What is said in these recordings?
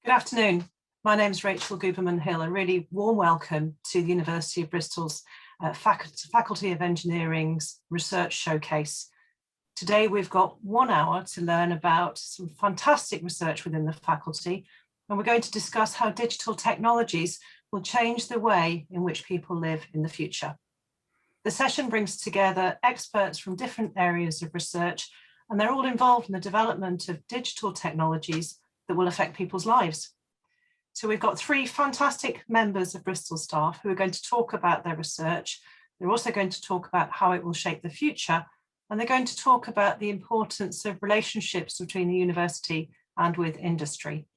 Good afternoon. My name is Rachael Gooberman-Hill. A really warm welcome to the University of Bristol's Faculty of Engineering's Research Showcase. Today we've got 1 hour to learn about some fantastic research within the faculty, and we're going to discuss how digital technologies will change the way in which people live in the future. The session brings together experts from different areas of research, and they're all involved in the development of digital technologies that will affect people's lives. So we've got 3 fantastic members of Bristol staff who are going to talk about their research. They're also going to talk about how it will shape the future, and they're going to talk about the importance of relationships between the university and with industry.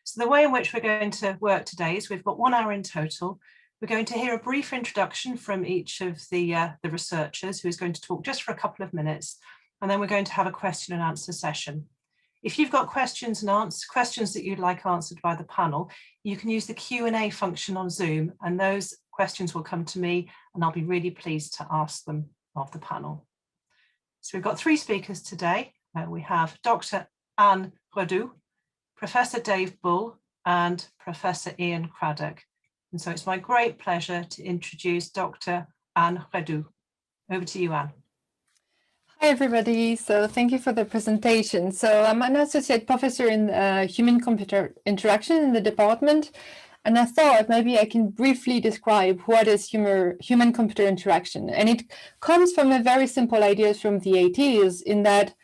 So the way in which we're going to work today is we've got 1 hour in total. We're going to hear a brief introduction from each of the researchers, who is going to talk just for a couple of minutes, and then we're going to have a question and answer session. If you've got questions that you'd like answered by the panel, you can use the Q&A function on Zoom, and those questions will come to me, and I'll be really pleased to ask them of the panel. So we've got 3 speakers today. We have Dr. Anne Roudaut, Professor Dave Bull, and Professor Ian Craddock. And so it's my great pleasure to introduce Dr. Anne Roudaut. Over to you, Anne. Hi, everybody. So thank you for the presentation. So I'm an associate professor in human-computer interaction in the department, and I thought maybe I can briefly describe what is human-computer interaction. And it comes from a very simple idea from the 80s, in that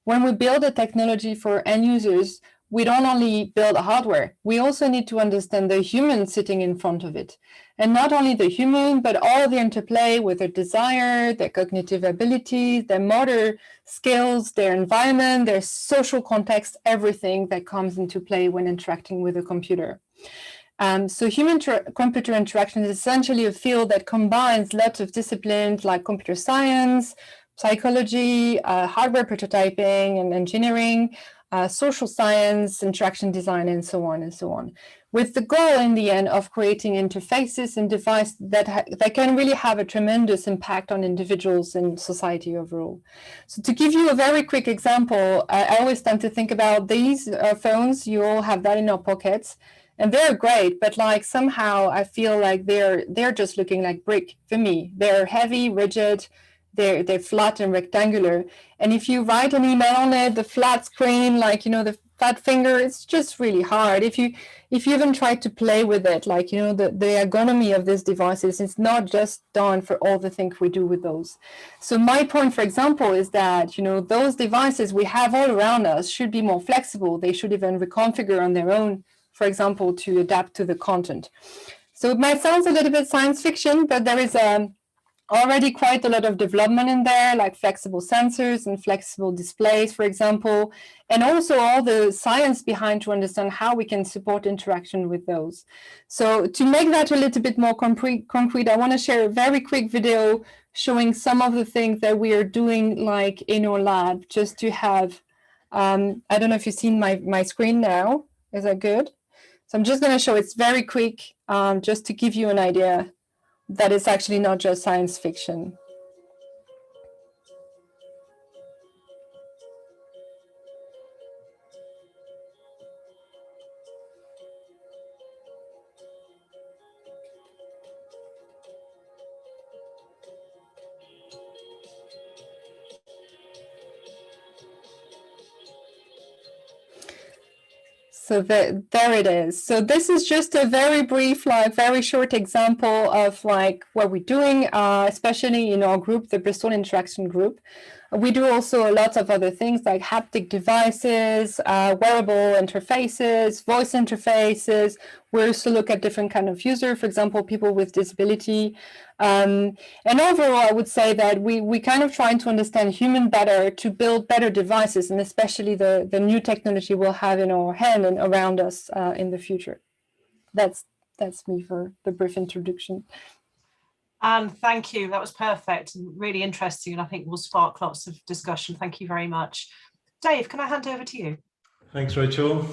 when we build a technology for end users, we don't only build hardware, we also need to understand the human sitting in front of it. And not only the human, but all the interplay with their desire, their cognitive abilities, their motor skills, their environment, their social context, everything that comes into play when interacting with a computer. So human-computer interaction is essentially a field that combines lots of disciplines like computer science, psychology, hardware prototyping and engineering, social science, interaction design, and so on, with the goal in the end of creating interfaces and devices that can really have a tremendous impact on individuals and society overall. So to give you a very quick example, I always tend to think about these phones. You all have that in your pockets, and they're great, but like somehow I feel like they're just looking like brick for me. They're heavy, rigid, they're flat and rectangular. And if you write an email on it, the flat screen, like, you know, the fat finger, it's just really hard. If you even try to play with it, like, you know, the ergonomy of these devices, it's not just done for all the things we do with those. So my point, for example, is that, you know, those devices we have all around us should be more flexible. They should even reconfigure on their own, for example, to adapt to the content. So it might sound a little bit science fiction, but there is already quite a lot of development in there, like flexible sensors and flexible displays, for example, and also all the science behind to understand how we can support interaction with those. So to make that a little bit more concrete, I want to share a very quick video showing some of the things that we are doing like in our lab, just to have, I don't know if you've seen my screen now. Is that good? So I'm just going to show it's very quick, just to give you an idea that it's actually not just science fiction. So there it is. So this is just a very brief, like very short example of like what we're doing, especially in our group, the Bristol Interaction Group. We do also a lot of other things like haptic devices, wearable interfaces, voice interfaces. We also look at different kind of user, for example, people with disability. And overall, I would say that we kind of trying to understand human better to build better devices, and especially the new technology we'll have in our hand and around us in the future. That's me for the brief introduction. And thank you. That was perfect and really interesting, and I think will spark lots of discussion. Thank you very much. Dave, can I hand over to you? Thanks, Rachel.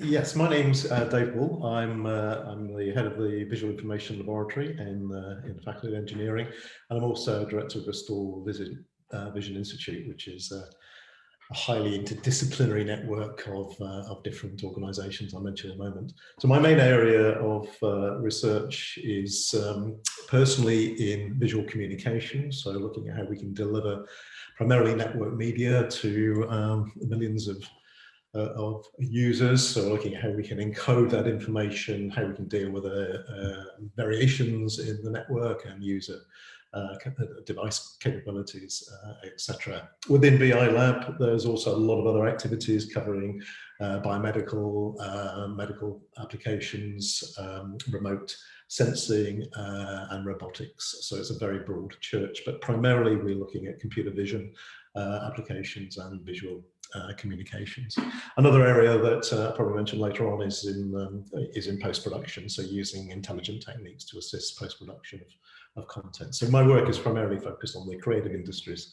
Yes, my name's Dave Bull. I'm the head of the Visual Information Laboratory in the Faculty of Engineering, and I'm also director of Bristol Vision Institute, which is highly interdisciplinary network of different organisations I'll mention in a moment. So my main area of research is personally in visual communication, so looking at how we can deliver primarily network media to millions of users, so looking at how we can encode that information, how we can deal with variations in the network and user device capabilities, etc. Within BI Lab, there's also a lot of other activities covering biomedical, medical applications, remote sensing and robotics. So it's a very broad church, but primarily we're looking at computer vision applications and visual communications. Another area that I'll probably mention later on is in post-production, so using intelligent techniques to assist post-production of content. So my work is primarily focused on the creative industries.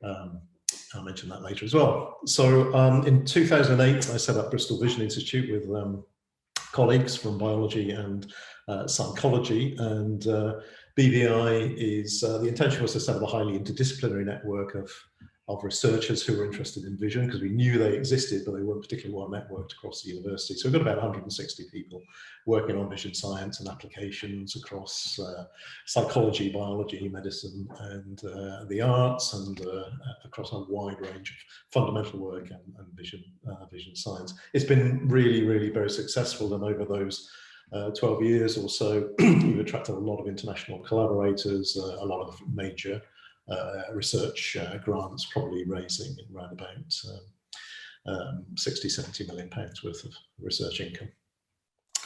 I'll mention that later as well. So in 2008, I set up Bristol Vision Institute with colleagues from biology and psychology, and BVI is, the intention was to set up a highly interdisciplinary network of researchers who were interested in vision, because we knew they existed, but they weren't particularly well networked across the university. So we've got about 160 people working on vision science and applications across psychology, biology, medicine, and the arts, and across a wide range of fundamental work and vision science. It's been really, really very successful, and over those 12 years or so, we've attracted a lot of international collaborators, a lot of major research grants, probably raising around about 60, 70 million pounds worth of research income.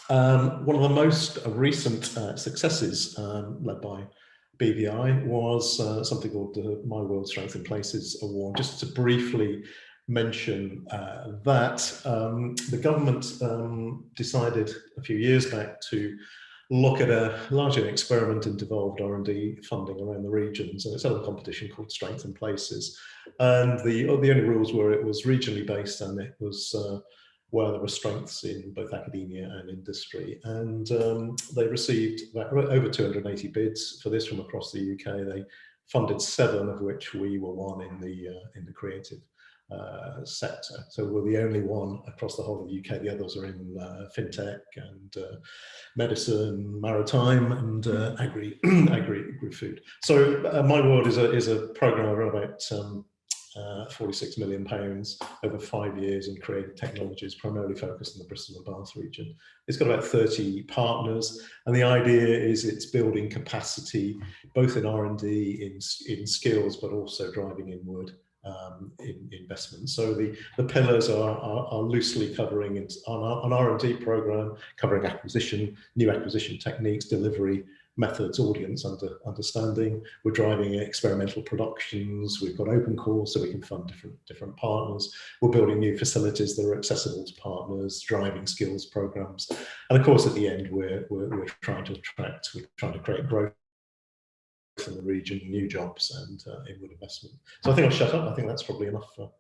One of the most recent successes led by BVI was something called the My World Strength in Places Award. Just to briefly mention that the government decided a few years back to look at a largely an experiment in devolved R&D funding around the regions, and it's had a competition called Strength in Places. And the only rules were it was regionally based, and it was where there were strengths in both academia and industry. And they received over 280 bids for this from across the UK. They funded 7, of which we were one in the creative sector. So we're the only one across the whole of the UK. The others are in fintech and medicine, maritime, and agri-food. So My World is a program of about £46 million over 5 years in creative technologies, primarily focused in the Bristol and Bath region. It's got about 30 partners, and the idea is it's building capacity both in R&D, in skills, but also driving inward in investment. So the pillars are loosely covering an R&D program covering acquisition, new acquisition techniques, delivery methods, audience understanding. We're driving experimental productions. We've got open calls so we can fund different partners. We're building new facilities that are accessible to partners, driving skills programs, and of course at the end we're trying to attract, we're trying to create growth in the region, new jobs, and inward investment. So I think I'll shut up. I think that's probably enough for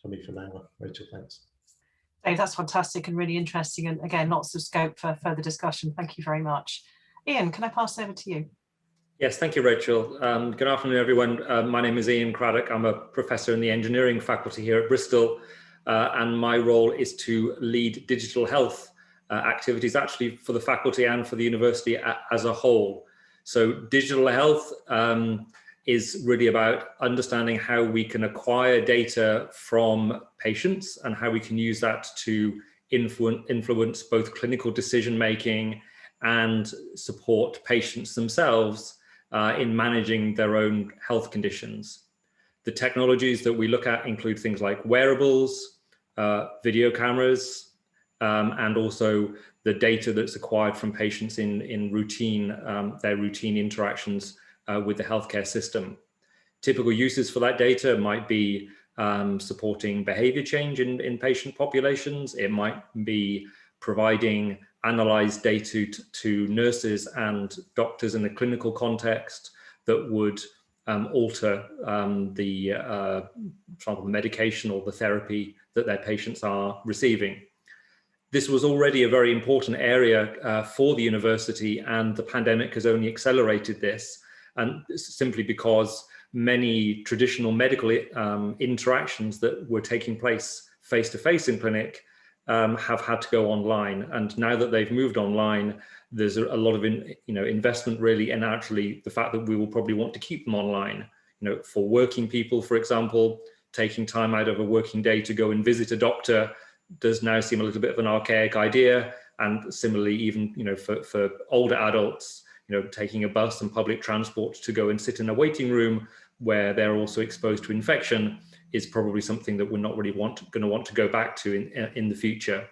me for now. Rachel, thanks. Dave, that's fantastic and really interesting, and again, lots of scope for further discussion. Thank you very much. Ian, can I pass over to you? Yes, thank you, Rachel. Good afternoon, everyone. My name is Ian Craddock. I'm a professor in the engineering faculty here at Bristol, and my role is to lead digital health activities, actually for the faculty and for the university as a whole. So digital health is really about understanding how we can acquire data from patients and how we can use that to influence both clinical decision-making and support patients themselves in managing their own health conditions. The technologies that we look at include things like wearables, video cameras, and also the data that's acquired from patients in their routine interactions with the healthcare system. Typical uses for that data might be supporting behavior change in patient populations. It might be providing analyzed data to nurses and doctors in a clinical context that would alter the medication or the therapy that their patients are receiving. This was already a very important area for the university, and the pandemic has only accelerated this, and simply because many traditional medical interactions that were taking place face-to-face in clinic have had to go online. And now that they've moved online, there's a lot of investment really, and actually the fact that we will probably want to keep them online. For working people, for example, taking time out of a working day to go and visit a doctor does now seem a little bit of an archaic idea. And similarly, even for older adults, taking a bus and public transport to go and sit in a waiting room where they're also exposed to infection is probably something that we're not really going to want to go back to in the future.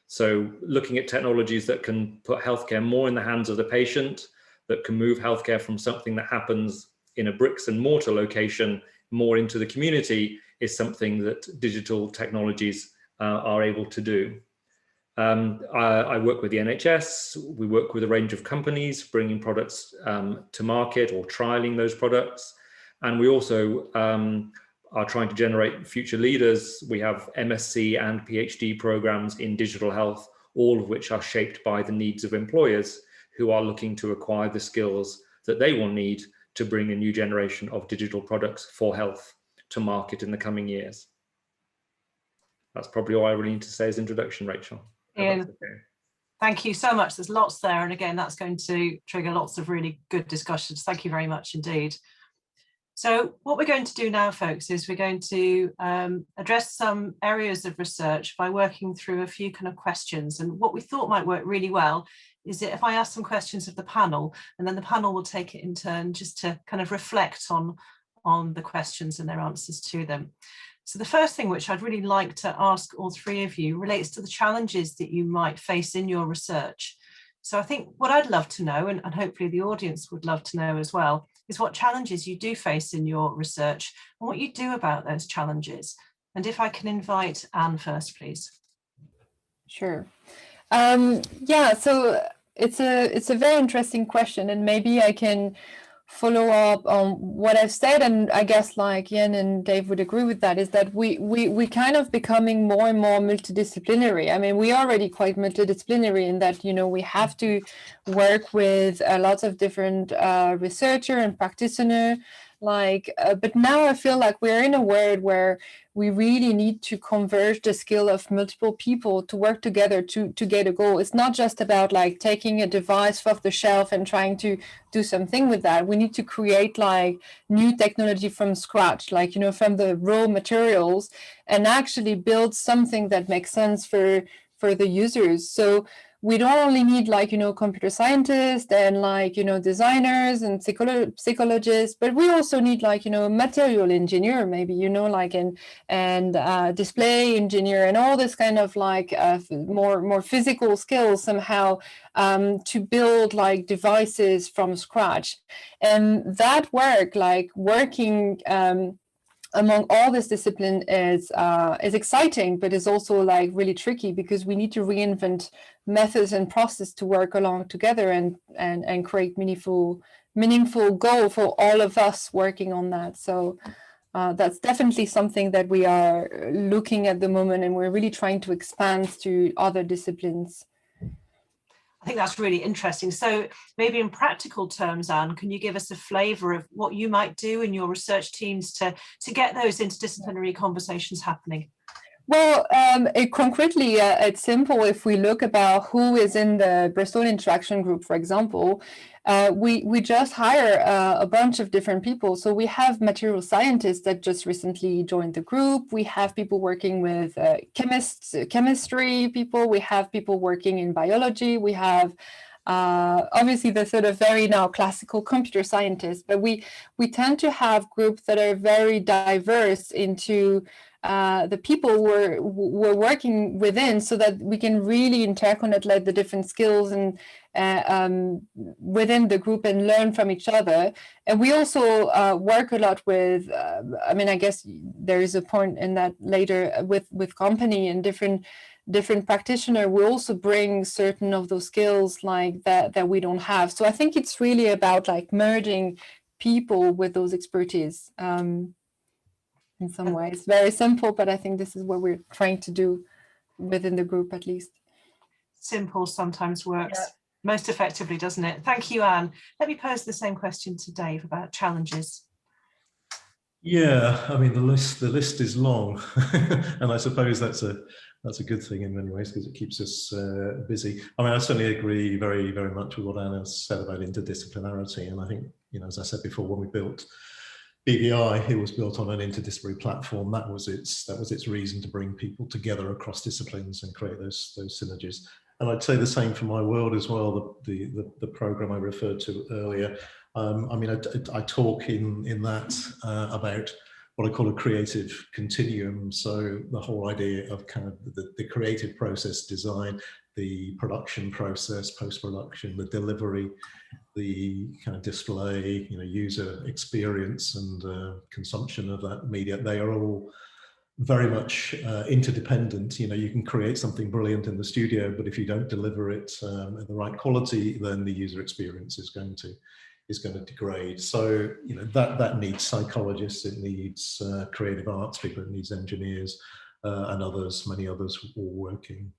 So looking at technologies that can put healthcare more in the hands of the patient, that can move healthcare from something that happens in a bricks and mortar location more into the community is something that digital technologies are able to do. I work with the NHS. We work with a range of companies bringing products to market or trialing those products. And we also are trying to generate future leaders. We have MSc and PhD programs in digital health, all of which are shaped by the needs of employers who are looking to acquire the skills that they will need to bring a new generation of digital products for health to market in the coming years. That's probably all I really need to say as introduction, Rachel. Ian, okay. Thank you so much. There's lots there. And again, that's going to trigger lots of really good discussions. Thank you very much indeed. So what we're going to do now, folks, is we're going to address some areas of research by working through a few kind of questions. And what we thought might work really well is that if I ask some questions of the panel, and then the panel will take it in turn just to kind of reflect on the questions and their answers to them. So the first thing which I'd really like to ask all three of you relates to the challenges that you might face in your research. So I think what I'd love to know, and hopefully the audience would love to know as well, is what challenges you do face in your research and what you do about those challenges. And if I can invite Anne first, please. Sure. Yeah, so it's a very interesting question, and maybe I can follow up on what I've said, and I guess like Ian and Dave would agree with that, is that we kind of becoming more and more multidisciplinary. I mean, we are already quite multidisciplinary in that, we have to work with lots of different researcher and practitioner, but now I feel like we're in a world where we really need to converge the skill of multiple people to work together to get a goal. It's not just about like taking a device off the shelf and trying to do something with that. We need to create like new technology from scratch, like, from the raw materials, and actually build something that makes sense for the users. So we don't only need like, computer scientists and like, designers and psychologists, but we also need like, material engineer, maybe, and display engineer and all this kind of like more physical skills somehow to build like devices from scratch. And that work, like working among all this discipline is exciting, but is also like really tricky because we need to reinvent methods and process to work along together and create meaningful goal for all of us working on that. So that's definitely something that we are looking at the moment, and we're really trying to expand to other disciplines. I think that's really interesting. So maybe in practical terms, Anne, can you give us a flavour of what you might do in your research teams to get those interdisciplinary conversations happening? Well, concretely, it's simple. If we look about who is in the Bristol Interaction Group, for example, we just hire a bunch of different people. So we have material scientists that just recently joined the group. We have people working with chemistry people. We have people working in biology. We have obviously the sort of very now classical computer scientists, but we tend to have groups that are very diverse into the people we're working within, so that we can really interconnect the different skills and within the group and learn from each other. And we also work a lot with, I guess there is a point in that later with company and different practitioner. We also bring certain of those skills like that we don't have. So I think it's really about like merging people with those expertise. In some ways, very simple, but I think this is what we're trying to do within the group, at least. Simple sometimes works most effectively, doesn't it? Thank you, Anne. Let me pose the same question to Dave about challenges. Yeah, I mean the list is long, and I suppose that's a good thing in many ways because it keeps us busy. I mean, I certainly agree very much with what Anne has said about interdisciplinarity, and I think, you know, as I said before, when we built BVI, it was built on an interdisciplinary platform. That was its reason to bring people together across disciplines and create those synergies. And I'd say the same for my world as well. The program I referred to earlier. I mean, I talk in that about what I call a creative continuum. So the whole idea of kind of the creative process, design, the production process, post-production, the delivery, the kind of display, you know, user experience and consumption of that media, they are all very much interdependent. You know, you can create something brilliant in the studio, but if you don't deliver it at the right quality, then the user experience is going to degrade. So, you know, that needs psychologists, it needs creative arts people, it needs engineers and others, many others, all working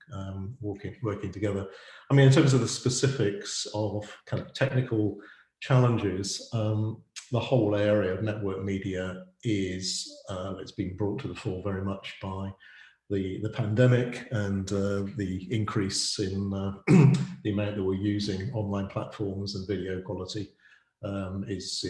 together. I mean, in terms of the specifics of kind of technical challenges, the whole area of network media is it's been brought to the fore very much by the pandemic and the increase in the amount that we're using online platforms and video quality is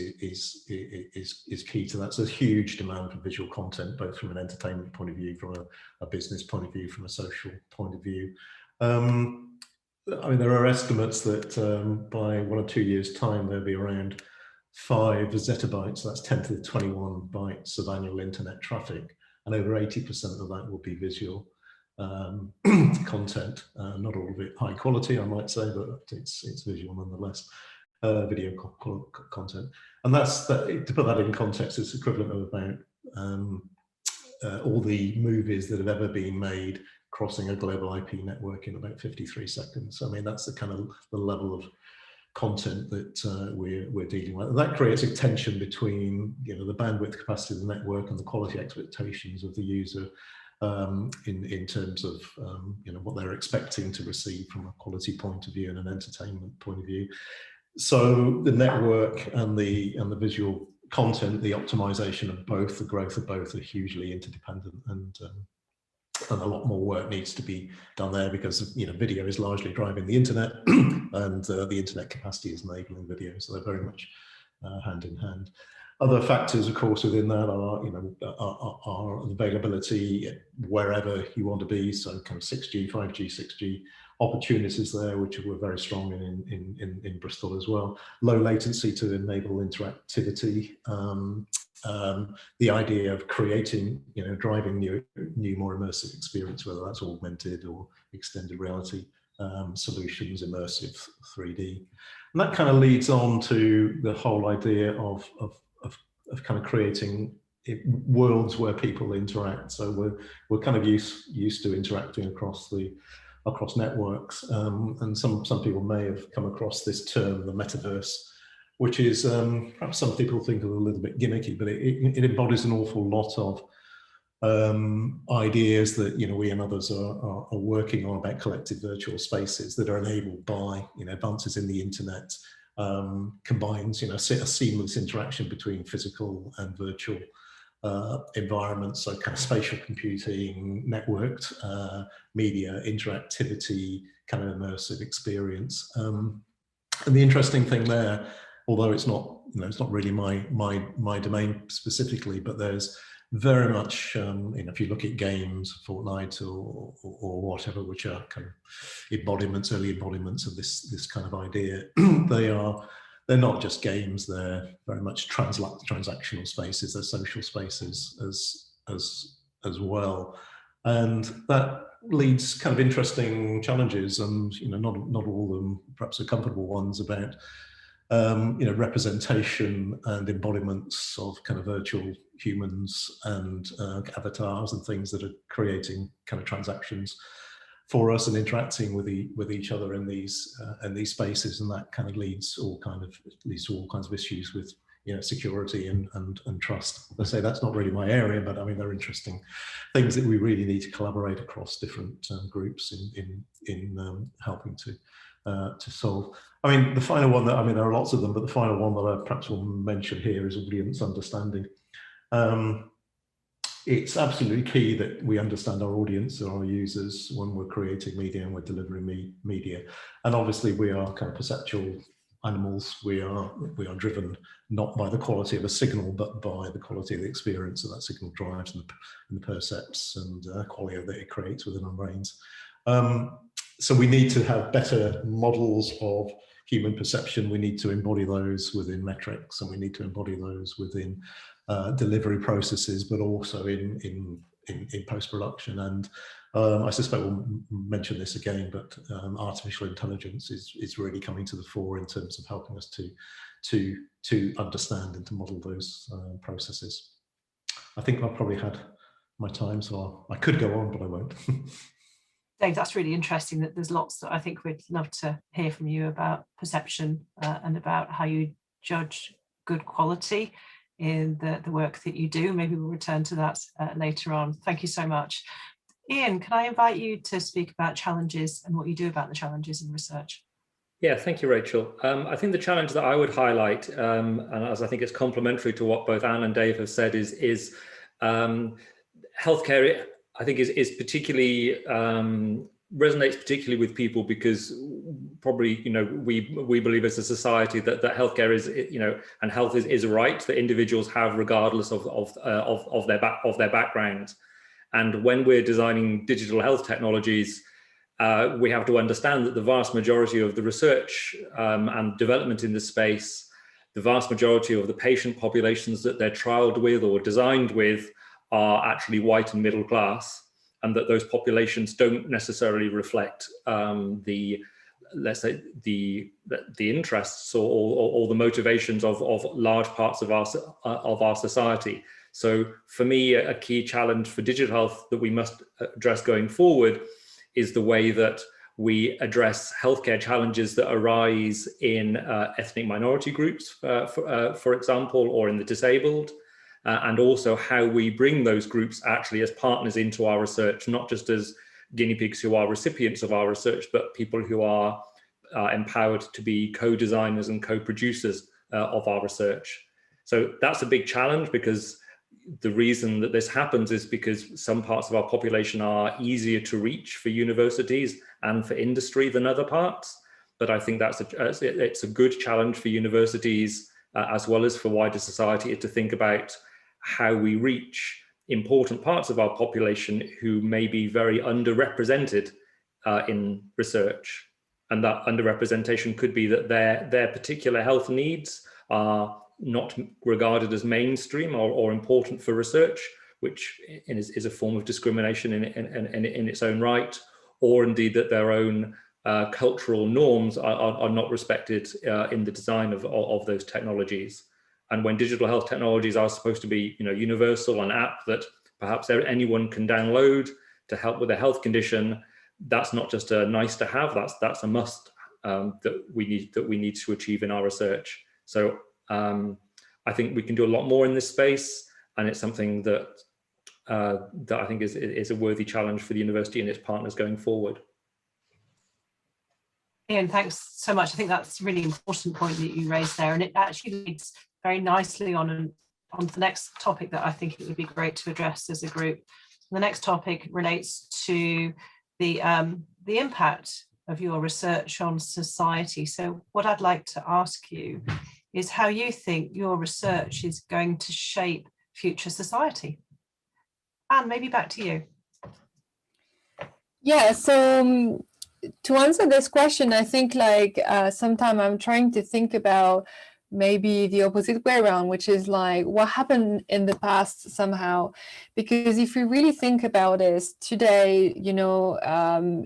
key to that. So there's huge demand for visual content, both from an entertainment point of view, from a business point of view, from a social point of view. I mean, there are estimates that by 1 or 2 years' time, there'll be around 5 zettabytes, that's 10 to the 21 bytes of annual internet traffic, and over 80% of that will be visual content. Not all of it high quality, I might say, but it's visual nonetheless. Video content, and to put that in context, it's equivalent of about all the movies that have ever been made crossing a global IP network in about 53 seconds. I mean, that's the kind of the level of content that we're dealing with. And that creates a tension between, you know, the bandwidth capacity of the network and the quality expectations of the user in terms of you know, what they're expecting to receive from a quality point of view and an entertainment point of view. So the network and the visual content, the optimization of both, the growth of both, are hugely interdependent, and a lot more work needs to be done there because, you know, video is largely driving the internet, and the internet capacity is enabling video, so they're very much hand in hand. Other factors, of course, within that are, you know, are availability wherever you want to be. So kind of 6G, 5G, 6G opportunities there, which we're very strong in Bristol as well. Low latency to enable interactivity. The idea of creating, you know, driving new, more immersive experience, whether that's augmented or extended reality solutions, immersive 3D. And that kind of leads on to the whole idea of kind of creating worlds where people interact. So we're kind of used to interacting across networks, and some people may have come across this term, the metaverse, which is perhaps some people think of a little bit gimmicky, but it embodies an awful lot of ideas that, you know, we and others are working on about collective virtual spaces that are enabled by, you know, advances in the internet, combines, you know, a seamless interaction between physical and virtual environments, so kind of spatial computing, networked media, interactivity, kind of immersive experience. And the interesting thing there, although it's not, you know, it's not really my domain specifically, but there's very much, you know, if you look at games, Fortnite or whatever, which are kind of embodiments, early embodiments of this kind of idea, they're not just games, they're very much transactional spaces, they're social spaces as well. And that leads kind of interesting challenges, and, you know, not all of them perhaps are comfortable ones, about you know, representation and embodiments of kind of virtual humans and avatars and things that are creating kind of transactions for us and interacting with each other in these spaces, and that kind of leads to all kinds of issues with, you know, security and trust. I say that's not really my area, but I mean, they're interesting things that we really need to collaborate across different groups in helping to solve. I mean, the final one that, I mean, there are lots of them, but the final one that I perhaps will mention here is audience understanding. It's absolutely key that we understand our audience and our users when we're creating media and we're delivering media. And obviously we are kind of perceptual animals. We are driven not by the quality of a signal, but by the quality of the experience that signal drives and the percepts and quality that it creates within our brains. So we need to have better models of human perception. We need to embody those within metrics, and we need to embody those within delivery processes, but also in post-production. And I suspect we'll mention this again, but artificial intelligence is really coming to the fore in terms of helping us to understand and to model those processes. I think I've probably had my time, so I could go on, but I won't. Dave, that's really interesting. That there's lots that I think we'd love to hear from you about perception and about how you judge good quality in the work that you do. Maybe we'll return to that later on. Thank you so much. Ian, can I invite you to speak about challenges and what you do about the challenges in research? Yeah, thank you, Rachel. I think the challenge that I would highlight, and as I think it's complementary to what both Anne and Dave have said, is healthcare, I think, is particularly resonates particularly with people because probably, you know, we believe as a society that healthcare is, you know, and health is a right that individuals have regardless of their background. And when we're designing digital health technologies, we have to understand that the vast majority of the research and development in this space, the vast majority of the patient populations that they're trialed with or designed with are actually white and middle class, and that those populations don't necessarily reflect let's say the interests or the motivations of large parts of our society. So for me, a key challenge for digital health that we must address going forward is the way that we address healthcare challenges that arise in ethnic minority groups, for example, or in the disabled, and also how we bring those groups actually as partners into our research, not just as guinea pigs who are recipients of our research, but people who are empowered to be co-designers and co-producers of our research. So that's a big challenge, because the reason that this happens is because some parts of our population are easier to reach for universities and for industry than other parts. But I think it's a good challenge for universities as well as for wider society to think about how we reach important parts of our population who may be very underrepresented in research. And that underrepresentation could be that their particular health needs are not regarded as mainstream or important for research, which is a form of discrimination in its own right, or indeed that their own cultural norms are not respected in the design of those technologies. And when digital health technologies are supposed to be, you know, universal, an app that perhaps anyone can download to help with a health condition, that's not just a nice to have, that's a must that we need to achieve in our research. So I think we can do a lot more in this space, and it's something that I think is a worthy challenge for the university and its partners going forward. Ian, thanks so much. I think that's a really important point that you raised there, and it actually leads very nicely on the next topic that I think it would be great to address as a group. The next topic relates to the impact of your research on society. So what I'd like to ask you is how you think your research is going to shape future society. Anne, maybe back to you. Yeah, so to answer this question, I think sometimes I'm trying to think about maybe the opposite way around, which is like what happened in the past somehow. Because if we really think about this today, you know,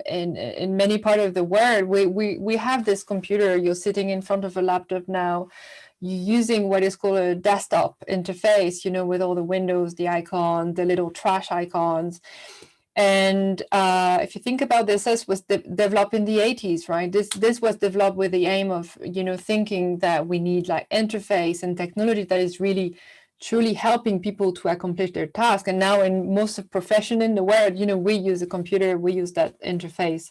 in many parts of the world, we have this computer. You're sitting in front of a laptop now, you're using what is called a desktop interface, you know, with all the windows, the icon, the little trash icons. And if you think about this was developed in the 80s, right? This was developed with the aim of, you know, thinking that we need like interface and technology that is really truly helping people to accomplish their task. And now in most of profession in the world, you know, we use a computer, we use that interface.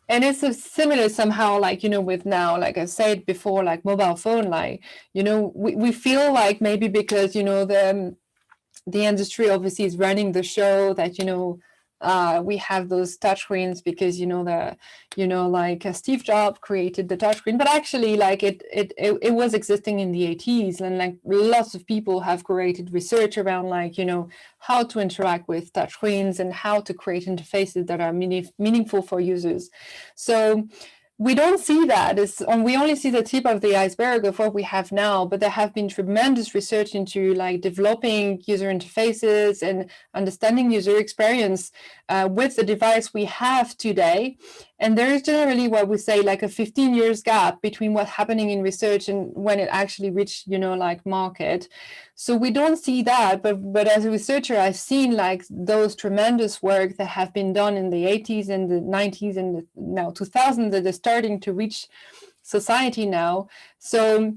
And it's a similar somehow, like, you know, with now, like I said before, like mobile phone, like, you know, we feel like maybe because, you know, the industry obviously is running the show, that, you know, we have those touchscreens because, you know, like Steve Jobs created the touchscreen, but actually, like, it was existing in the 80s, and like lots of people have created research around, like, you know, how to interact with touchscreens and how to create interfaces that are meaningful for users. So we don't see that. We only see the tip of the iceberg of what we have now, but there have been tremendous research into, like, developing user interfaces and understanding user experience with the device we have today. And there is generally what we say, like, a 15 years gap between what's happening in research and when it actually reached, you know, like, market. So we don't see that, but as a researcher, I've seen, like, those tremendous work that have been done in the 80s and the 90s and the now 2000s that are starting to reach society now. So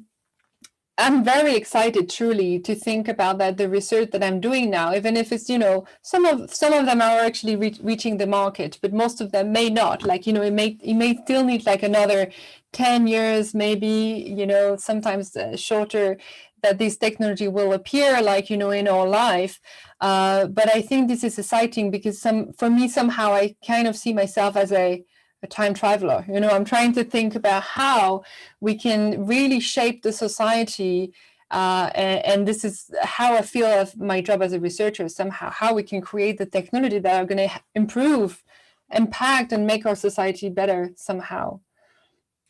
I'm very excited, truly, to think about that, the research that I'm doing now, even if it's, you know, some of them are actually reaching the market, but most of them may not. Like, you know, it may still need like another 10 years, maybe, you know, sometimes shorter, that this technology will appear, like, you know, in our life. But I think this is exciting because for me, somehow I kind of see myself as a time traveler. You know, I'm trying to think about how we can really shape the society. And this is how I feel of my job as a researcher, somehow, how we can create the technology that are going to improve, impact, and make our society better somehow.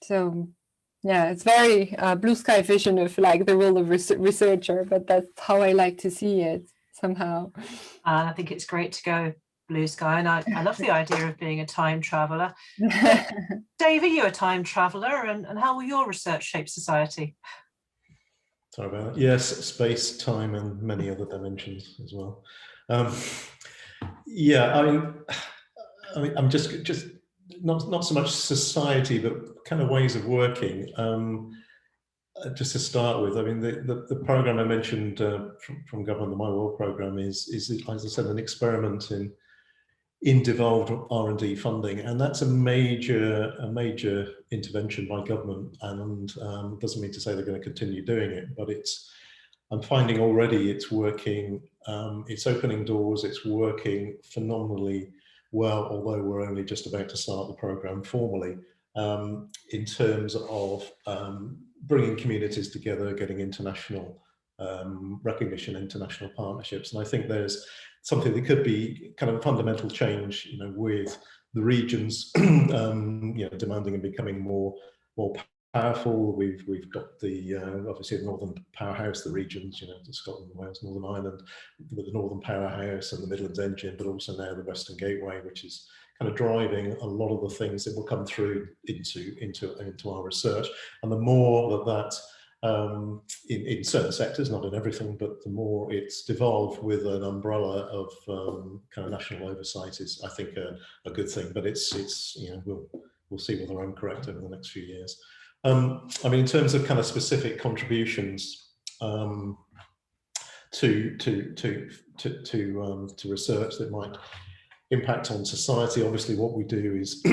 So yeah, it's very blue sky vision of like the role of researcher, but that's how I like to see it somehow. And I think it's great to go blue sky, and I love the idea of being a time traveller. Dave, are you a time traveller, and how will your research shape society? Sorry about that. Yes, space, time, and many other dimensions as well. Yeah, I mean, I'm just not so much society, but kind of ways of working. Just to start with, I mean, the program I mentioned from Government, the My World program is, as I said, an experiment in devolved R&D funding, and that's a major intervention by government, and doesn't mean to say they're going to continue doing it, but I'm finding already it's working, it's opening doors, it's working phenomenally well, although we're only just about to start the program formally, in terms of bringing communities together, getting international recognition, international partnerships. And I think there's something that could be kind of a fundamental change, you know, with the regions, you know, demanding and becoming more powerful. We've got the obviously the Northern Powerhouse, the regions, you know, the Scotland, Wales, Northern Ireland, with the Northern Powerhouse and the Midlands Engine, but also now the Western Gateway, which is kind of driving a lot of the things that will come through into our research. And the more that in certain sectors, not in everything, but the more it's devolved with an umbrella of kind of national oversight is, I think, a good thing. But it's you know, we'll see whether I'm correct over the next few years. I mean, in terms of kind of specific contributions to research that might impact on society, obviously what we do is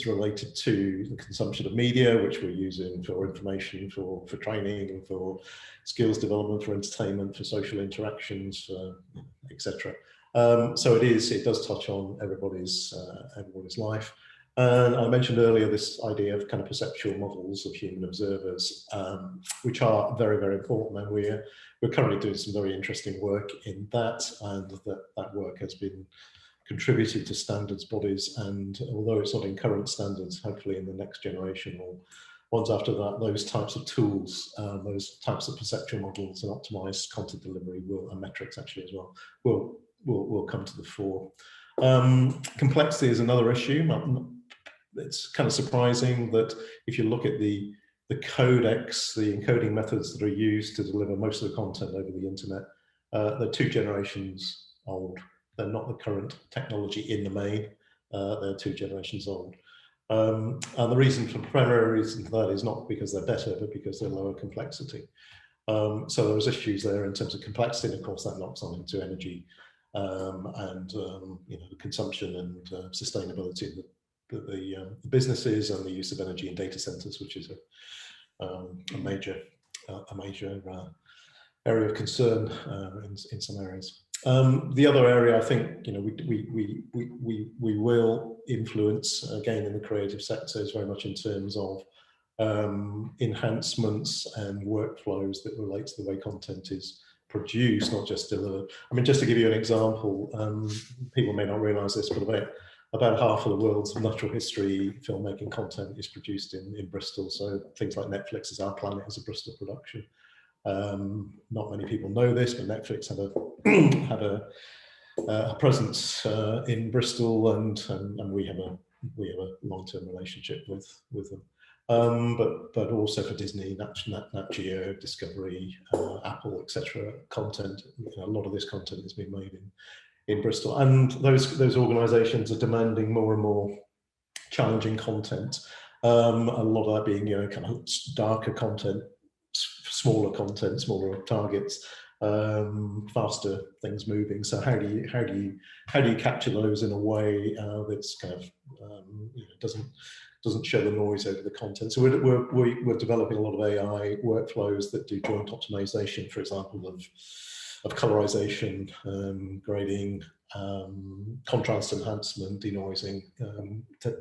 related to the consumption of media, which we're using for information, for training, and for skills development, for entertainment, for social interactions, etc. So it does touch on everybody's life. And I mentioned earlier this idea of kind of perceptual models of human observers, which are very, very important, and we're currently doing some very interesting work in that, and that work has been contributed to standards bodies, and although it's not in current standards, hopefully in the next generation or ones after that, those types of tools, those types of perceptual models and optimized content delivery and metrics actually as well, will come to the fore. Complexity is another issue. It's kind of surprising that if you look at the codecs, the encoding methods that are used to deliver most of the content over the internet, they're 2 generations old. They're not the current technology in the main. They're 2 generations old. And the primary reason for that is not because they're better, but because they're lower complexity. So there's issues there in terms of complexity, and of course that knocks on into energy and you know, the consumption and sustainability of the businesses, and the use of energy in data centers, which is a major area of concern in some areas. The other area, I think, we will influence again in the creative sector is very much in terms of enhancements and workflows that relate to the way content is produced, not just delivered. I mean, just to give you an example, people may not realise this, but about half of the world's natural history filmmaking content is produced in Bristol. So things like Netflix's Our Planet is a Bristol production. Not many people know this, but Netflix had a presence in Bristol, and we have a long-term relationship with them. But also for Disney, Nat Geo, Discovery, Apple, etc. Content. A lot of this content has been made in Bristol, and those organisations are demanding more and more challenging content. A lot of that being kind of darker content, smaller content, smaller targets, faster things moving. So how do you capture those in a way that's kind of doesn't show the noise over the content? So we're developing a lot of AI workflows that do joint optimization, for example, of colorization, grading, contrast enhancement, denoising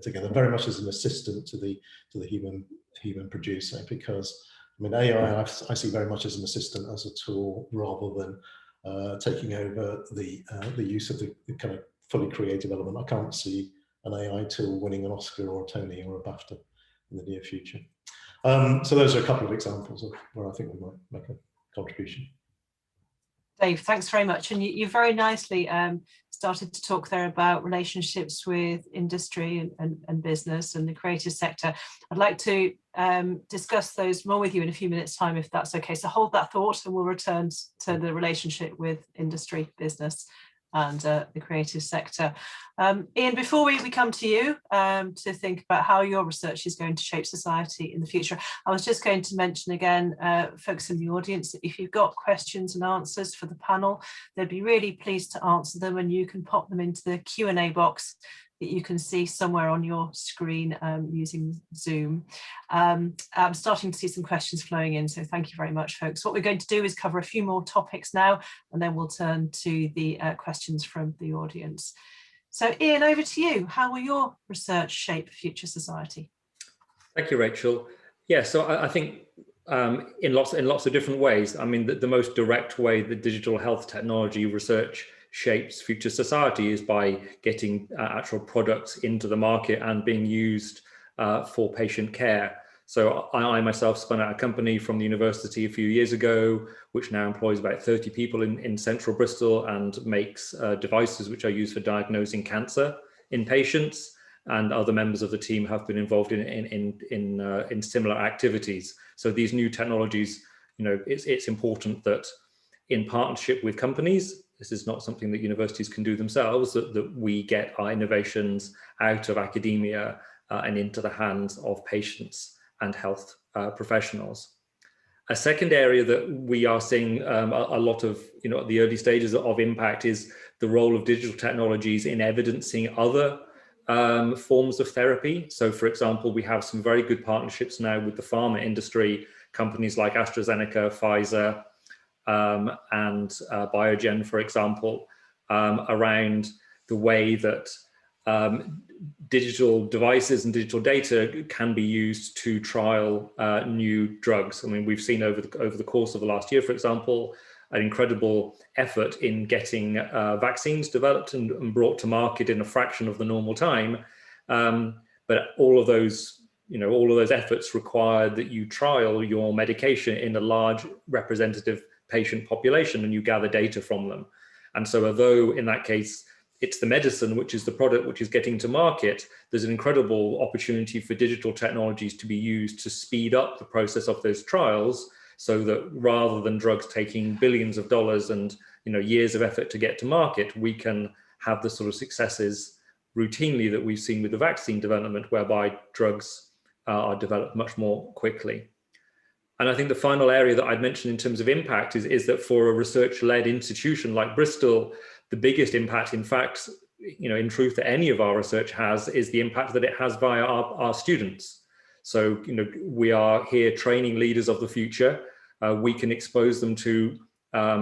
together, very much as an assistant to the human producer. Because I mean, AI I see very much as an assistant, as a tool, rather than taking over the use of the kind of fully creative element. I can't see an AI tool winning an Oscar or a Tony or a BAFTA in the near future. So those are a couple of examples of where I think we might make a contribution. Dave, thanks very much. And you very nicely started to talk there about relationships with industry and business and the creative sector. I'd like to discuss those more with you in a few minutes' time, if that's okay. So hold that thought and we'll return to the relationship with industry, business and the creative sector. Ian, before we come to you to think about how your research is going to shape society in the future, I was just going to mention again, folks in the audience, that if you've got questions and answers for the panel, they'd be really pleased to answer them, and you can pop them into the Q&A box that you can see somewhere on your screen using Zoom. I'm starting to see some questions flowing in, so thank you very much, folks. What we're going to do is cover a few more topics now, and then we'll turn to the questions from the audience. So Ian, over to you. How will your research shape future society? Thank you, Rachel. Yeah, so I think in lots of different ways. I mean, the most direct way that digital health technology research shapes future society is by getting actual products into the market and being used for patient care. So I myself spun out a company from the university a few years ago, which now employs about 30 people in central Bristol and makes devices which are used for diagnosing cancer in patients. And other members of the team have been involved in similar activities. So these new technologies, it's important that in partnership with companies, this is not something that universities can do themselves, that we get our innovations out of academia and into the hands of patients and health professionals. A second area that we are seeing a lot of, at the early stages of impact is the role of digital technologies in evidencing other forms of therapy. So for example, we have some very good partnerships now with the pharma industry, companies like AstraZeneca, Pfizer, and Biogen, for example, around the way that digital devices and digital data can be used to trial new drugs. I mean, we've seen over the course of the last year, for example, an incredible effort in getting vaccines developed and brought to market in a fraction of the normal time. But all of those efforts require that you trial your medication in a large representative patient population and you gather data from them. And so although in that case, it's the medicine, which is the product which is getting to market, there's an incredible opportunity for digital technologies to be used to speed up the process of those trials, so that rather than drugs taking billions of dollars and years of effort to get to market, we can have the sort of successes routinely that we've seen with the vaccine development, whereby drugs are developed much more quickly. And I think the final area that I'd mention in terms of impact is that for a research-led institution like Bristol, the biggest impact, in fact, in truth, that any of our research has is the impact that it has via our students. So, we are here training leaders of the future. We can expose them to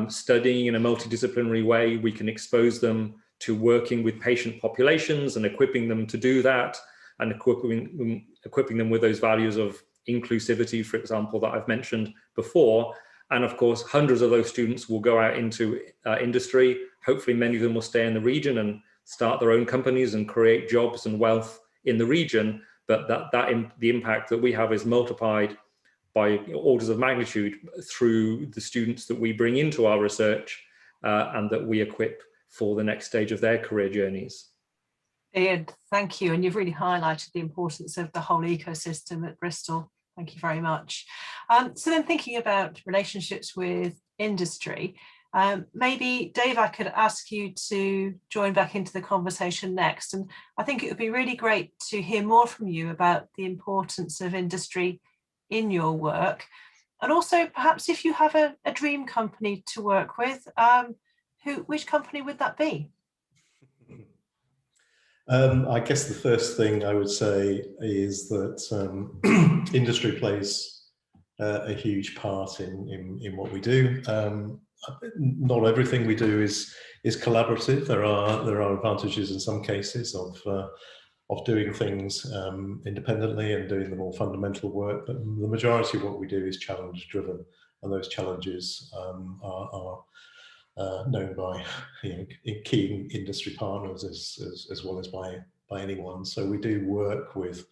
studying in a multidisciplinary way. We can expose them to working with patient populations and equipping them to do that, and equipping them with those values of inclusivity, for example, that I've mentioned before. And of course, hundreds of those students will go out into industry. Hopefully, many of them will stay in the region and start their own companies and create jobs and wealth in the region. But the impact that we have is multiplied by orders of magnitude through the students that we bring into our research and that we equip for the next stage of their career journeys. Ian, thank you. And you've really highlighted the importance of the whole ecosystem at Bristol. Thank you very much. So then, thinking about relationships with industry, maybe Dave, I could ask you to join back into the conversation next. And I think it would be really great to hear more from you about the importance of industry in your work. And also, perhaps if you have a dream company to work with, which company would that be? I guess the first thing I would say is that industry plays a huge part in what we do. Not everything we do is collaborative. There are advantages in some cases of doing things independently and doing the more fundamental work, but the majority of what we do is challenge driven, and those challenges are known by key industry partners as well as by anyone. So we do work with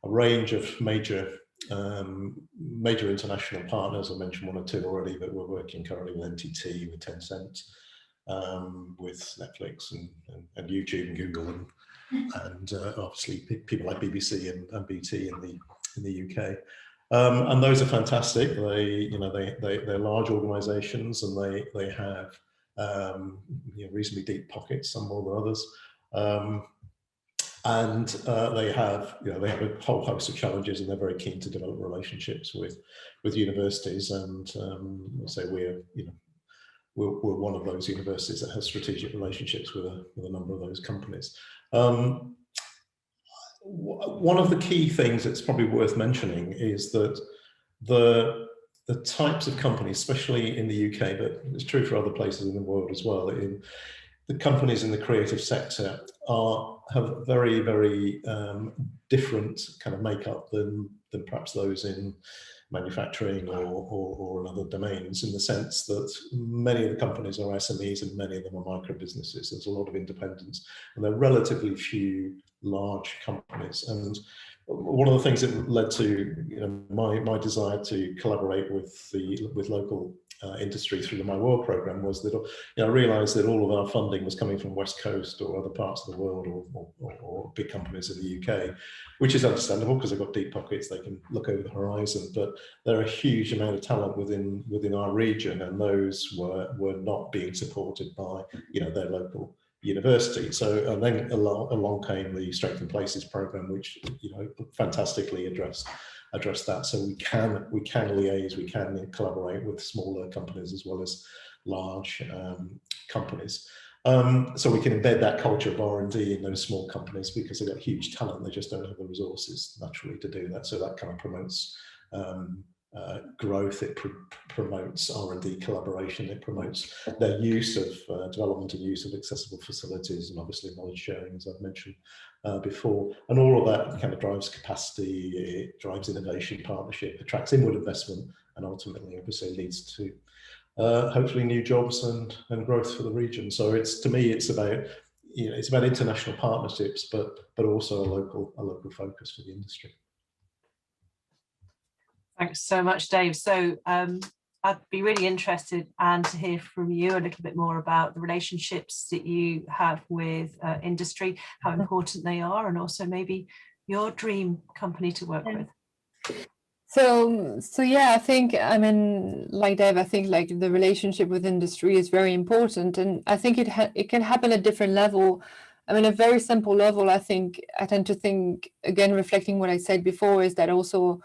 a range of major international partners. I mentioned one or two already, but we're working currently with NTT, with Tencent, with Netflix and YouTube and Google, and obviously people like BBC and BT in the UK. And those are fantastic. They're large organisations, and they have reasonably deep pockets, some more than others, and they have a whole host of challenges, and they're very keen to develop relationships with universities. And so we're one of those universities that has strategic relationships with a number of those companies. One of the key things that's probably worth mentioning is that the types of companies, especially in the UK, but it's true for other places in the world as well, in the companies in the creative sector have very, very different kind of makeup than perhaps those in manufacturing or in other domains, in the sense that many of the companies are SMEs and many of them are micro businesses. There's a lot of independence, and there are relatively few large companies. And one of the things that led to my desire to collaborate with local industry through the My World program was that I realised that all of our funding was coming from West Coast or other parts of the world, or big companies in the UK, which is understandable because they've got deep pockets, they can look over the horizon. But there are a huge amount of talent within our region, and those were not being supported by their local university. So, and then along came the Strength in Places program, which fantastically addressed that. So we can liaise, we can collaborate with smaller companies as well as large companies. So we can embed that culture of R&D in those small companies, because they've got huge talent, they just don't have the resources naturally to do that. So that kind of promotes growth, it promotes R&D collaboration, it promotes their use of development and use of accessible facilities, and obviously knowledge sharing, as I've mentioned before. And all of that kind of drives capacity, it drives innovation, partnership, attracts inward investment, and ultimately obviously leads to hopefully new jobs and growth for the region. So to me it's about international partnerships, but also a local focus for the industry. Thanks so much, Dave. So I'd be really interested, Anne, to hear from you a little bit more about the relationships that you have with industry, how important they are, and also maybe your dream company to work with. So yeah, I think, like Dave, I think like the relationship with industry is very important, and I think it can happen at different level. A very simple level, I tend to think, again, reflecting what I said before, is that also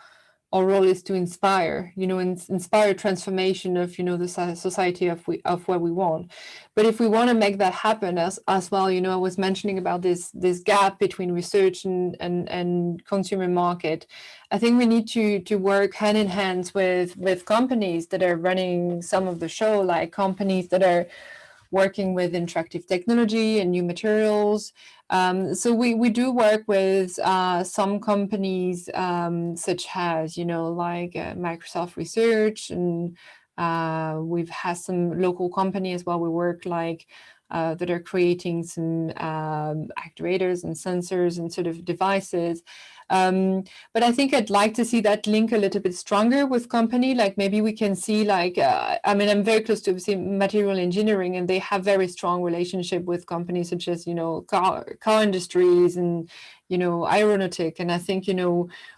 our role is to inspire, inspire transformation of, the society of what we want. But if we want to make that happen as well, I was mentioning about this gap between research and consumer market. I think we need to work hand in hand with companies that are running some of the show, like companies that are working with interactive technology and new materials. So we do work with some companies such as, like Microsoft Research, and we've had some local company as well. We work like that are creating some actuators and sensors and sort of devices. But I think I'd like to see that link a little bit stronger with company. Like maybe we can see like, I'm very close to obviously material engineering, and they have very strong relationship with companies such as, car industries and, aeronautic. And I think,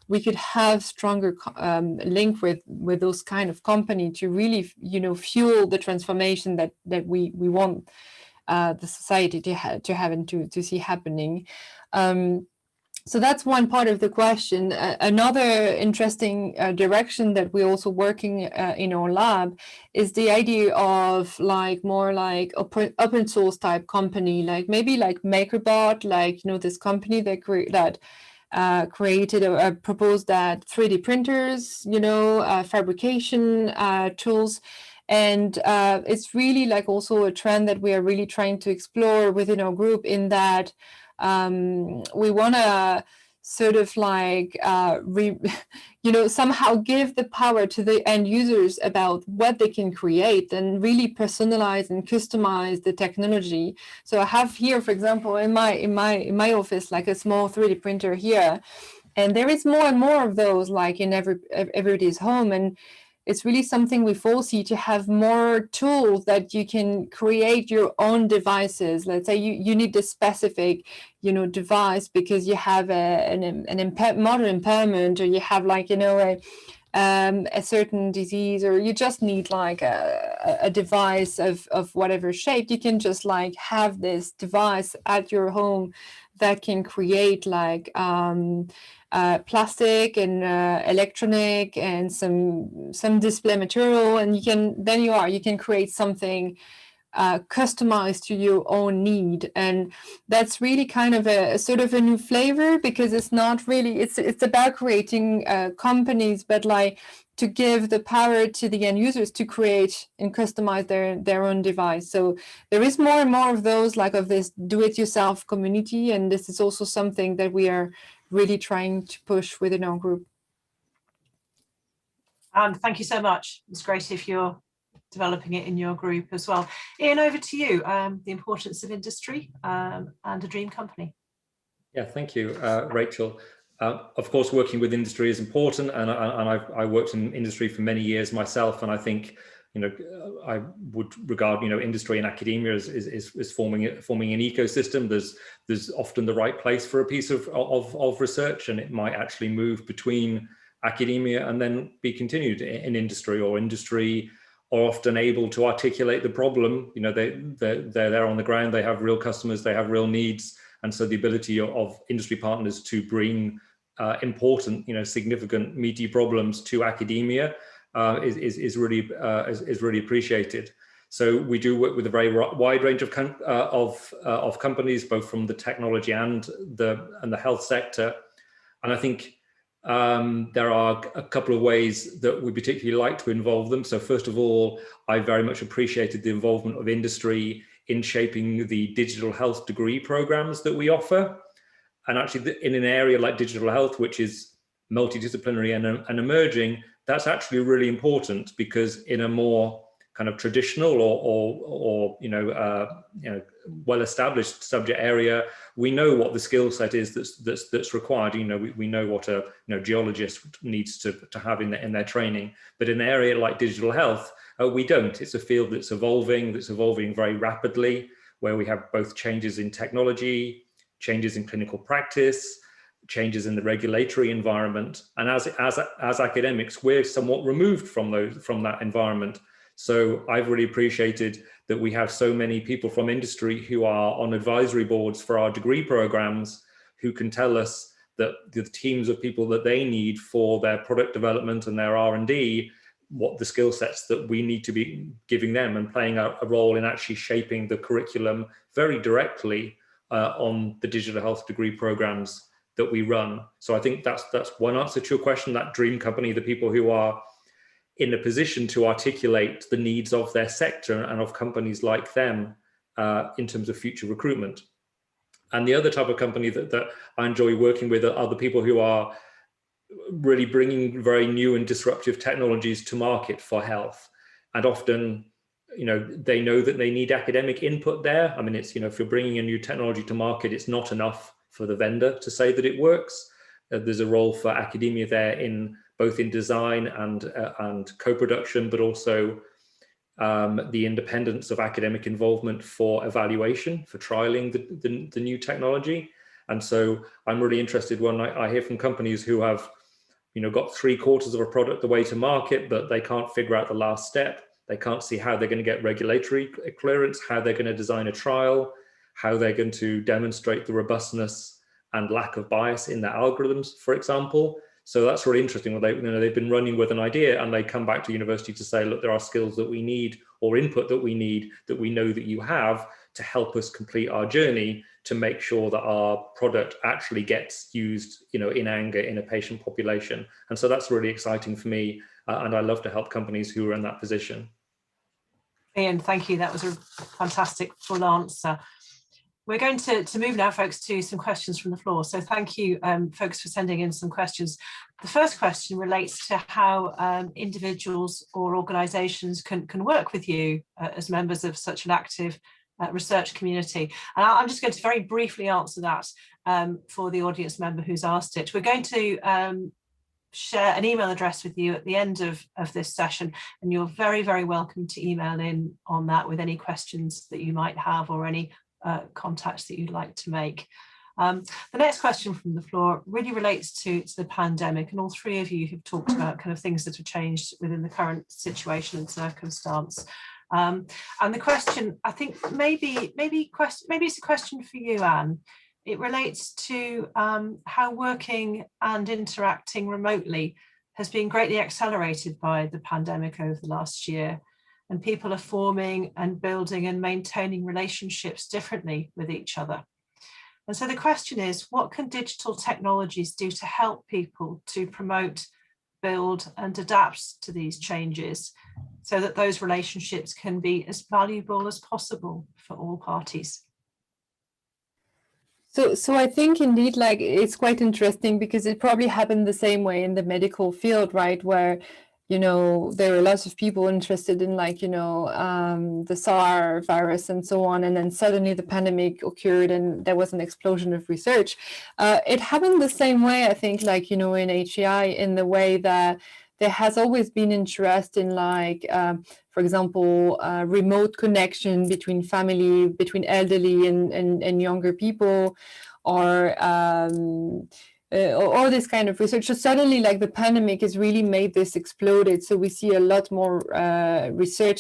we could have stronger link with those kind of company to really, fuel the transformation that we want the society to have and to see happening. So that's one part of the question. Another interesting direction that we're also working in our lab is the idea of like more like open source type company, like maybe like MakerBot, like, this company that created proposed that 3D printers, fabrication tools. And it's really like also a trend that we are really trying to explore within our group, in that we want to sort of like, somehow give the power to the end users about what they can create, and really personalize and customize the technology. So I have here, for example, in my office, like a small 3D printer here, and there is more and more of those like in everybody's home. And it's really something we foresee, to have more tools that you can create your own devices. Let's say you need a specific, device because you have an motor impairment, or you have like, a certain disease, or you just need like a device of whatever shape. You can just like have this device at your home that can create like plastic and electronic and some display material, and you can create something customized to your own need. And that's really kind of a sort of a new flavor, because it's not really, it's about creating companies, but like to give the power to the end users to create and customize their own device. So there is more and more of those, like of this do-it-yourself community, and this is also something that we are really trying to push within our group. And thank you so much. It's great if you're developing it in your group as well. Ian, over to you. The importance of industry and a dream company. Yeah, thank you, Rachel. Of course, working with industry is important, and I worked in industry for many years myself, and I think, I would regard, industry and academia as forming an ecosystem. There's often the right place for a piece of research, and it might actually move between academia and then be continued in industry, or industry are often able to articulate the problem. They're there on the ground, they have real customers, they have real needs, and so the ability of industry partners to bring important, significant, meaty problems to academia is really appreciated. So we do work with a very wide range of companies, both from the technology and the health sector, and I think there are a couple of ways that we particularly like to involve them. So first of all, I very much appreciated the involvement of industry in shaping the digital health degree programs that we offer. And actually in an area like digital health, which is multidisciplinary and emerging, that's actually really important, because in a more kind of traditional or well-established subject area, we know what the skill set is that's required. We know what a geologist needs to have in their training. But in an area like digital health, we don't. It's a field that's evolving very rapidly, where we have both changes in technology, changes in clinical practice, changes in the regulatory environment, and as academics, we're somewhat removed from that environment. So I've really appreciated that we have so many people from industry who are on advisory boards for our degree programs, who can tell us that the teams of people that they need for their product development and their R&D, what the skill sets that we need to be giving them, and playing a role in actually shaping the curriculum very directly on the digital health degree programs that we run. So I think that's one answer to your question, that dream company, the people who are in a position to articulate the needs of their sector and of companies like them in terms of future recruitment. And the other type of company that I enjoy working with are the people who are really bringing very new and disruptive technologies to market for health. And often, they know that they need academic input there. I mean, it's, if you're bringing a new technology to market, it's not enough for the vendor to say that it works. There's a role for academia there both in design and co-production, but also the independence of academic involvement for evaluation, for trialing the new technology. And so I'm really interested when I hear from companies who have, got 3/4 of a product the way to market, but they can't figure out the last step. They can't see how they're going to get regulatory clearance, how they're going to design a trial, how they're going to demonstrate the robustness and lack of bias in their algorithms, for example. So that's really interesting. They've been running with an idea and they come back to university to say, look, there are skills that we need or input that we need that we know that you have to help us complete our journey to make sure that our product actually gets used, in anger in a patient population. And so that's really exciting for me. And I love to help companies who are in that position. Ian, thank you. That was a fantastic full answer. We're going to move now, folks, to some questions from the floor. So thank you, folks, for sending in some questions. The first question relates to how individuals or organisations can work with you as members of such an active research community. And I'm just going to very briefly answer that for the audience member who's asked it. We're going to share an email address with you at the end of this session, and you're very, very welcome to email in on that with any questions that you might have or any contacts that you'd like to make. The next question from the floor really relates to the pandemic, and all three of you have talked about kind of things that have changed within the current situation and circumstance. And the question, I think maybe it's a question for you, Anne. It relates to how working and interacting remotely has been greatly accelerated by the pandemic over the last year. And people are forming and building and maintaining relationships differently with each other. And so the question is, what can digital technologies do to help people to promote, build and adapt to these changes so that those relationships can be as valuable as possible for all parties? So I think indeed, it's quite interesting because it probably happened the same way in the medical field, right? Where there were lots of people interested in the SARS virus and so on. And then suddenly the pandemic occurred and there was an explosion of research. It happened the same way, I think, in HEI, in the way that there has always been interest in for example, remote connection between family, between elderly and younger people, or all this kind of research. So suddenly, the pandemic has really made this exploded. So we see a lot more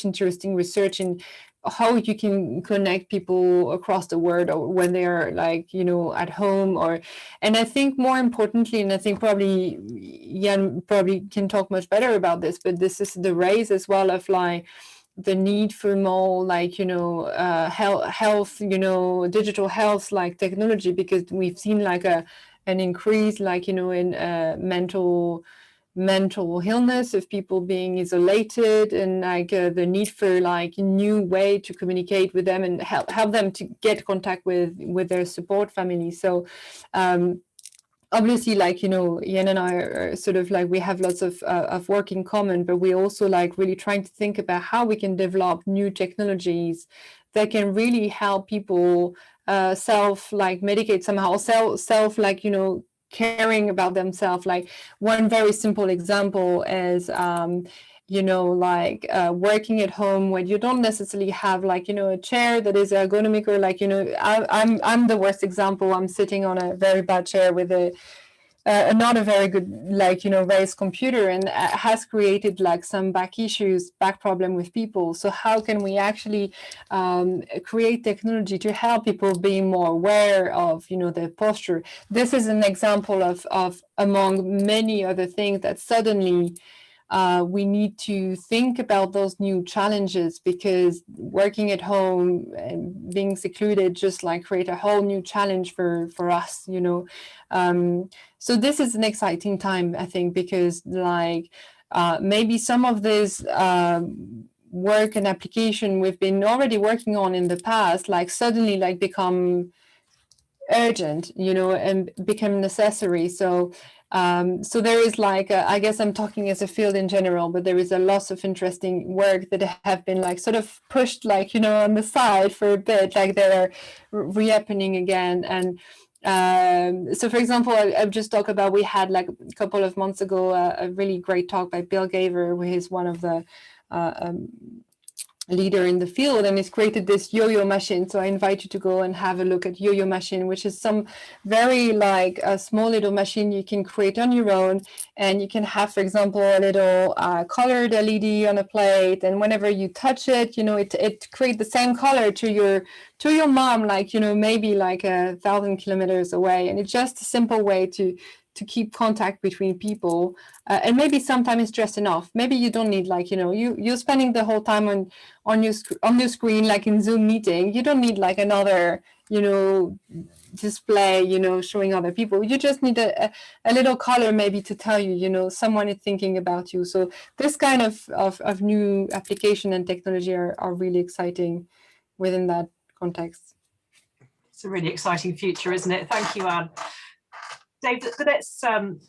interesting research in how you can connect people across the world, or when they're at home, and I think more importantly, and I think probably Ian probably can talk much better about this, but this is the rise as well of the need for more health, digital health technology, because we've seen an increase in mental illness, of people being isolated, and the need for new way to communicate with them and help them to get contact with their support family. So obviously, Ian and I are sort of we have lots of work in common, but we're also really trying to think about how we can develop new technologies that can really help people self-medicate somehow, caring about themselves. One very simple example is working at home when you don't necessarily have a chair that is ergonomic, or I'm the worst example. I'm sitting on a very bad chair with not a very good, like, raised computer, and has created like some back problem with people. So how can we actually create technology to help people be more aware of, their posture? This is an example of among many other things that suddenly we need to think about those new challenges, because working at home and being secluded just like create a whole new challenge for us, so this is an exciting time, I think, because like maybe some of this work and application we've been already working on in the past, like suddenly like become urgent, and become necessary. So there is like, I guess I'm talking as a field in general, but there is a lot of interesting work that have been like sort of pushed like, on the side for a bit, like they're reopening again. And so for example, I've just talked about, we had like a couple of months ago, a really great talk by Bill Gaver, who is one of the leader in the field, and he's created this yo-yo machine. So I invite you to go and have a look at yo-yo machine, which is some very like a small little machine you can create on your own, and you can have, for example, a little colored LED on a plate, and whenever you touch it, it creates the same color to your mom, like maybe like 1,000 kilometers away. And it's just a simple way to keep contact between people, and maybe sometimes it's just enough. Maybe you don't need like you're spending the whole time on your screen, like in Zoom meeting. You don't need like another display showing other people. You just need a little color maybe to tell you someone is thinking about you. So this kind of new application and technology are really exciting within that context. It's a really exciting future, isn't it? Thank you, Anne. Dave, the next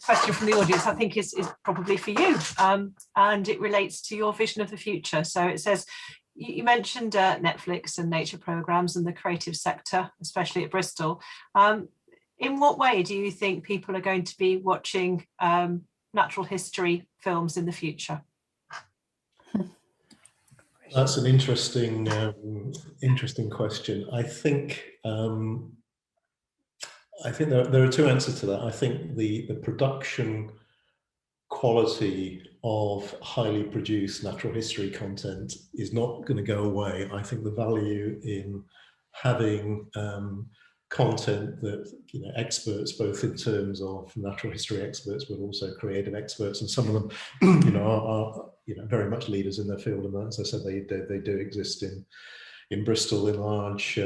question from the audience, I think, is probably for you, and it relates to your vision of the future. So it says, you mentioned Netflix and nature programs and the creative sector, especially at Bristol. In what way do you think people are going to be watching natural history films in the future? That's an interesting question. I think there are two answers to that. I think the production quality of highly produced natural history content is not going to go away. I think the value in having content that experts, both in terms of natural history experts, but also creative experts, and some of them are very much leaders in their field, and as I said, they do exist in Bristol in large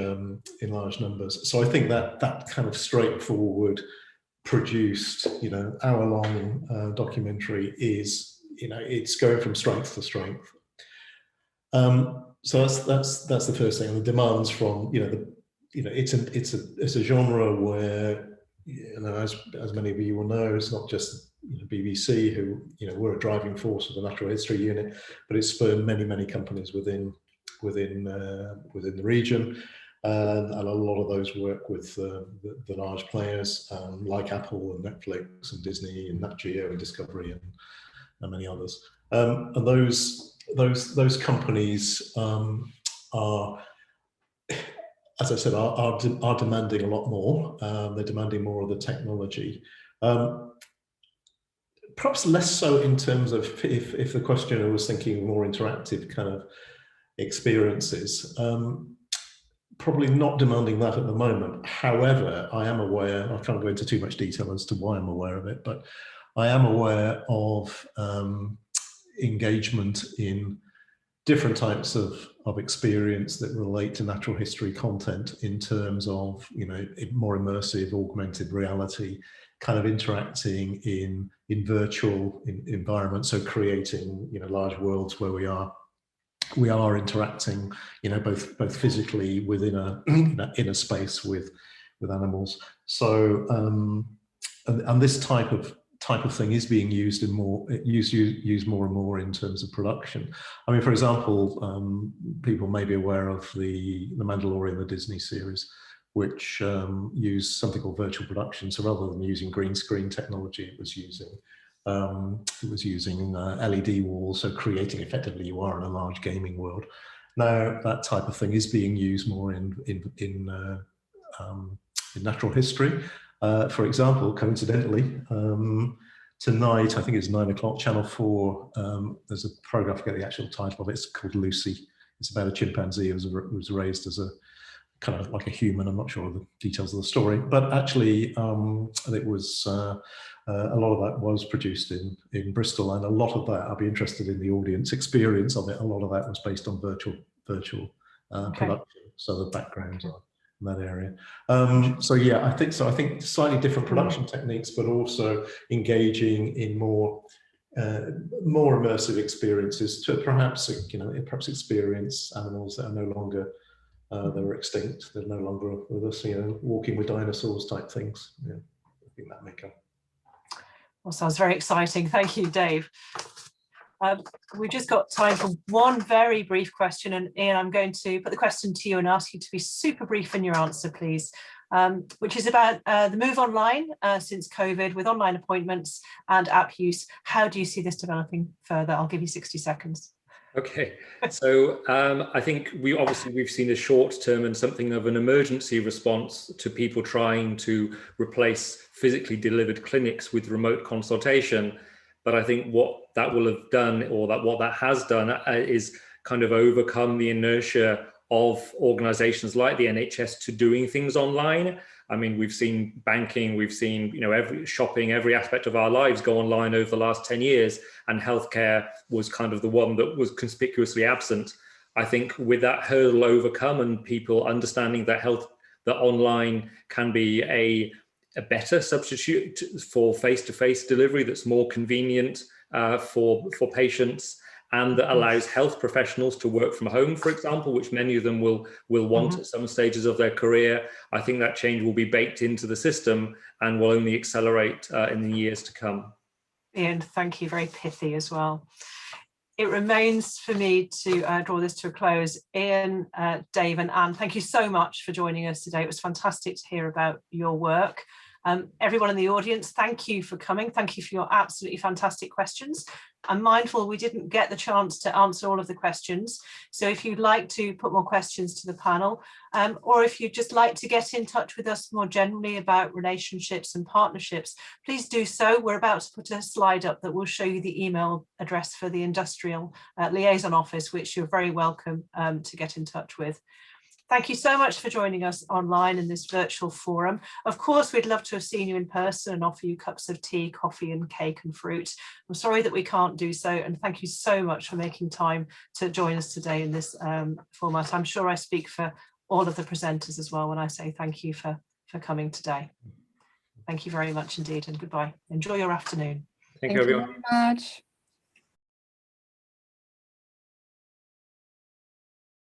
numbers. So I think that kind of straightforward produced hour-long documentary is it's going from strength to strength. So that's the first thing. And the demands from it's a genre where as many of you will know, it's not just BBC who were a driving force of the Natural History Unit, but it's spurred many companies within the region, and a lot of those work with the large players like Apple and Netflix and Disney and Nat Geo and Discovery and many others. And those companies are, as I said, are demanding a lot more. They're demanding more of the technology. Perhaps less so in terms of if the questioner was thinking more interactive kind of experiences. Probably not demanding that at the moment. However, I am aware, I can't go into too much detail as to why I'm aware of it, but I am aware of engagement in different types of experience that relate to natural history content in terms of more immersive, augmented reality, kind of interacting in virtual environments, so creating large worlds where we are interacting, both physically within a space with animals. So and this type of thing is being used used more and more in terms of production. I mean, for example, people may be aware of the Mandalorian, the Disney series, which used something called virtual production. So rather than using green screen technology, it was using LED walls, so creating effectively you are in a large gaming world. Now that type of thing is being used more in natural history, For example, coincidentally, tonight, I think it's 9 o'clock, Channel 4, there's a program, I forget the actual title of it, it's called Lucy. It's about a chimpanzee who was raised as a kind of like a human. I'm not sure of the details of the story, but actually it was, a lot of that was produced in Bristol, and a lot of that, I'll be interested in the audience experience of it, a lot of that was based on virtual production, so the backgrounds are in that area. So yeah, I think slightly different production techniques, but also engaging in more immersive experiences to perhaps perhaps experience animals that are no longer they were extinct, they're no longer with us, walking with dinosaurs type things. Yeah, I think that may come. Well, sounds very exciting. Thank you, Dave. We've just got time for one very brief question, and Ian, I'm going to put the question to you and ask you to be super brief in your answer, please, which is about the move online since COVID, with online appointments and app use. How do you see this developing further? I'll give you 60 seconds. Okay, so I think we've seen a short term and something of an emergency response to people trying to replace physically delivered clinics with remote consultation. But I think what that will have done, or what that has done, is kind of overcome the inertia of organizations like the NHS to doing things online. I mean, we've seen banking, we've seen, every shopping, every aspect of our lives go online over the last 10 years, and healthcare was kind of the one that was conspicuously absent. I think with that hurdle overcome and people understanding that online can be a better substitute for face-to-face delivery that's more convenient for patients, and that allows health professionals to work from home, for example, which many of them will want at some stages of their career. I think that change will be baked into the system and will only accelerate in the years to come. Ian, thank you. Very pithy as well. It remains for me to draw this to a close. Ian, Dave and Anne, thank you so much for joining us today. It was fantastic to hear about your work. Everyone in the audience, thank you for coming. Thank you for your absolutely fantastic questions. I'm mindful we didn't get the chance to answer all of the questions. So if you'd like to put more questions to the panel, or if you'd just like to get in touch with us more generally about relationships and partnerships, please do so. We're about to put a slide up that will show you the email address for the Industrial Liaison Office, which you're very welcome to get in touch with. Thank you so much for joining us online in this virtual forum. Of course, we'd love to have seen you in person and offer you cups of tea, coffee and cake and fruit. I'm sorry that we can't do so, and thank you so much for making time to join us today in this format. I'm sure I speak for all of the presenters as well when I say thank you for coming today. Thank you very much indeed, and goodbye. Enjoy your afternoon. Thank you, everyone. Thank you very much.